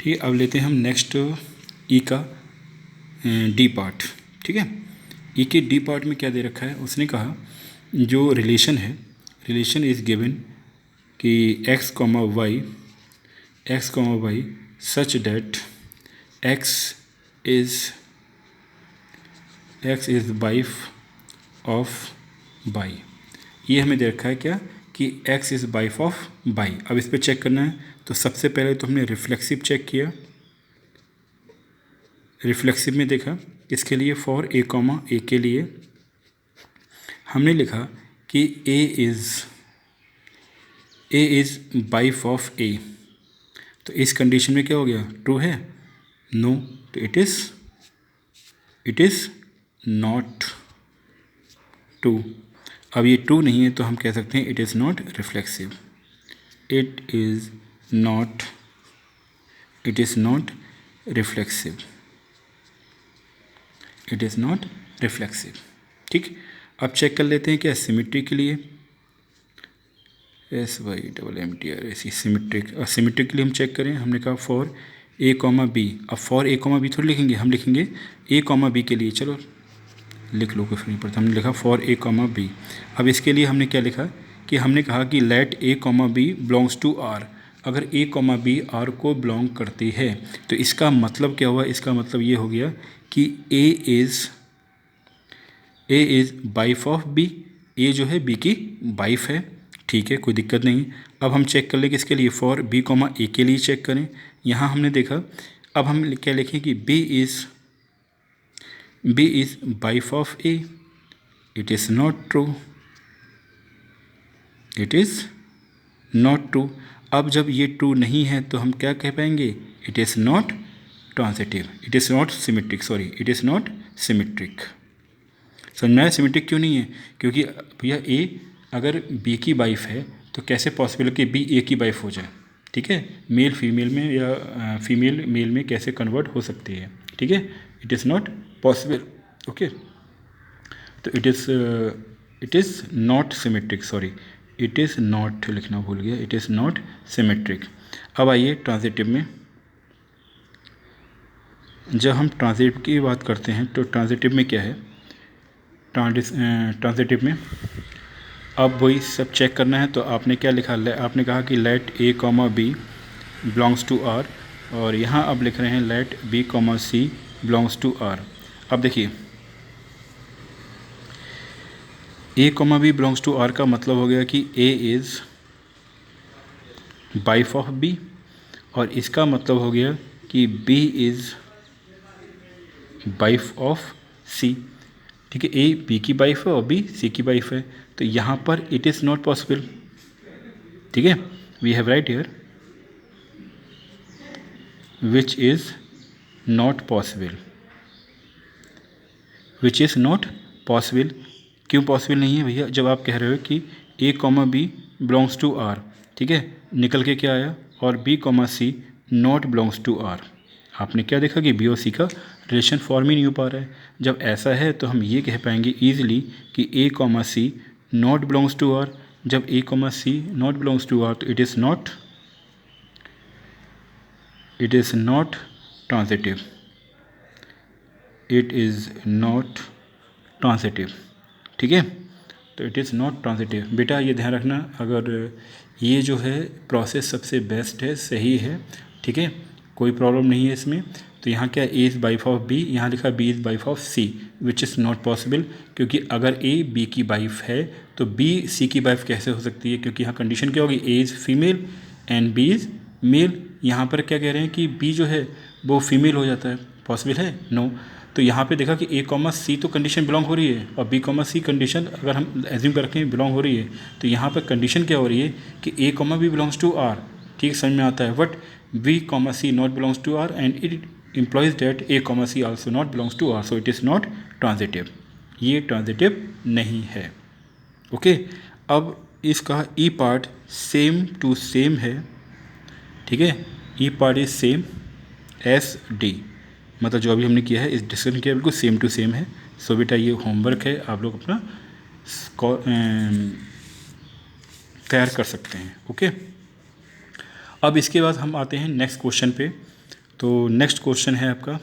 ठीक है, अब लेते हैं हम नेक्स्ट ई का डी पार्ट। ठीक है, ई के डी पार्ट में क्या दे रखा है, उसने कहा जो रिलेशन है, रिलेशन इज़ गिवन कि x comma y such that x is wife of y. ये हमें दे रखा है क्या कि x is wife of y. अब इस पर चेक करना है, तो सबसे पहले तो हमने रिफ्लेक्सिव चेक किया। रिफ्लेक्सिव में देखा इसके लिए फॉर ए कॉमा ए के लिए हमने लिखा कि ए इज़ वाइफ ऑफ ए। तो इस कंडीशन में क्या हो गया, ट्रू है, नो, तो इट इज़ नॉट ट्रू। अब ये ट्रू नहीं है तो हम कह सकते हैं it is not reflexive. It is not reflexive. It is not reflexive. ठीक, अब चेक कर लेते हैं क्या सिमिट्री के लिए, SYMMTR सिमिट्री के लिए हम चेक करें। हमने कहा फॉर ए कॉमा बी। अब फॉर ए कॉमा बी थोड़ी लिखेंगे, हम लिखेंगे ए कॉमा बी के लिए। चलो लिख लो, कुछ नहीं पड़ता। हमने लिखा फॉर ए कॉमा बी। अब इसके लिए हमने क्या लिखा कि हमने कहा कि let A comma B belongs to R. अगर ए कॉमा बी आर को बिलोंग करती है तो इसका मतलब क्या हुआ, इसका मतलब ये हो गया कि A is wife of B. A जो है बी की वाइफ है। ठीक है, कोई दिक्कत नहीं। अब हम चेक कर लें किसके लिए, फॉर बी कॉमा ए के लिए चेक करें। यहाँ हमने देखा, अब हम क्या लिखें कि B is wife of a. It is not true. It is not true. अब जब ये ट्रू नहीं है तो हम क्या कह पाएंगे, it is not transitive. It is not symmetric, sorry, it is not symmetric. समझ में आया सिमेट्रिक क्यों नहीं है, क्योंकि भैया ए अगर बी की वाइफ है तो कैसे पॉसिबल है कि बी ए की वाइफ हो जाए। ठीक है, मेल फीमेल में या फीमेल मेल में कैसे कन्वर्ट हो सकती है। ठीक है, it is not possible. Okay, तो it is not symmetric, sorry, it is not लिखना भूल गया, इट इज़ नॉट सिमेट्रिक। अब आइए ट्रांजिटिव में। जब हम ट्रांजिटिव की बात करते हैं तो ट्रांजिटिव में क्या है, ट्रांजिटिव में अब वही सब चेक करना है। तो आपने क्या लिखा, आपने कहा कि let A comma B belongs to R, और यहाँ अब लिख रहे हैं let B comma C belongs to R. अब देखिए A comma B belongs to R का मतलब हो गया कि A is wife of B, और इसका मतलब हो गया कि B is wife of C. ठीक है, ए बी की वाइफ है और बी सी की वाइफ है, तो यहाँ पर इट इज़ नॉट पॉसिबल। ठीक है, we have right here which is not possible. Which is not possible क्यों पॉसिबल नहीं है भैया, जब आप कह रहे हो कि A comma B belongs to R, ठीक है, निकल के क्या आया, और B comma C not belongs to R. आपने क्या देखा कि बी और सी का रिलेशन फॉर्म ही नहीं हो पा रहा है। जब ऐसा है तो हम ये कह पाएंगे ईजिली कि A comma C not belongs to R. जब A comma C not belongs to R तो it is not transitive. It is not transitive. ठीक है, तो इट इज़ नॉट ट्रांजिटिव। बेटा ये ध्यान रखना, अगर ये जो है प्रोसेस सबसे बेस्ट है, सही है, ठीक है, कोई प्रॉब्लम नहीं है इसमें। तो यहाँ क्या, a is wife of b, यहाँ लिखा b is wife of c, which is not possible, क्योंकि अगर ए बी की वाइफ है तो बी सी की वाइफ कैसे हो सकती है, क्योंकि यहाँ कंडीशन क्या होगी, a is female and b is male. यहाँ पर क्या कह रहे हैं कि बी जो है वो फीमेल हो जाता है, पॉसिबल है, नो। तो यहाँ पे देखा कि ए कॉमा सी तो कंडीशन बिलोंग हो रही है, और बी कॉमा सी कंडीशन अगर हम एज्यूम कर रखें बिलोंग हो रही है, तो यहाँ पर कंडीशन क्या हो रही है कि A comma B belongs to R. ठीक, समझ में आता है, but B comma C not belongs to R and it implies that a comma c also not belongs to R, so it is not transitive। ये transitive नहीं है। Okay, अब इसका E part same to same है। ठीक है, E part is same as D, मतलब जो अभी हमने किया है, इस डिस्कशन किया बिल्कुल सेम टू सेम है। सो बेटा ये होमवर्क है, आप लोग अपना तैयार कर सकते हैं। ओके, अब इसके बाद हम आते हैं नेक्स्ट क्वेश्चन पे। तो नेक्स्ट क्वेश्चन है आपका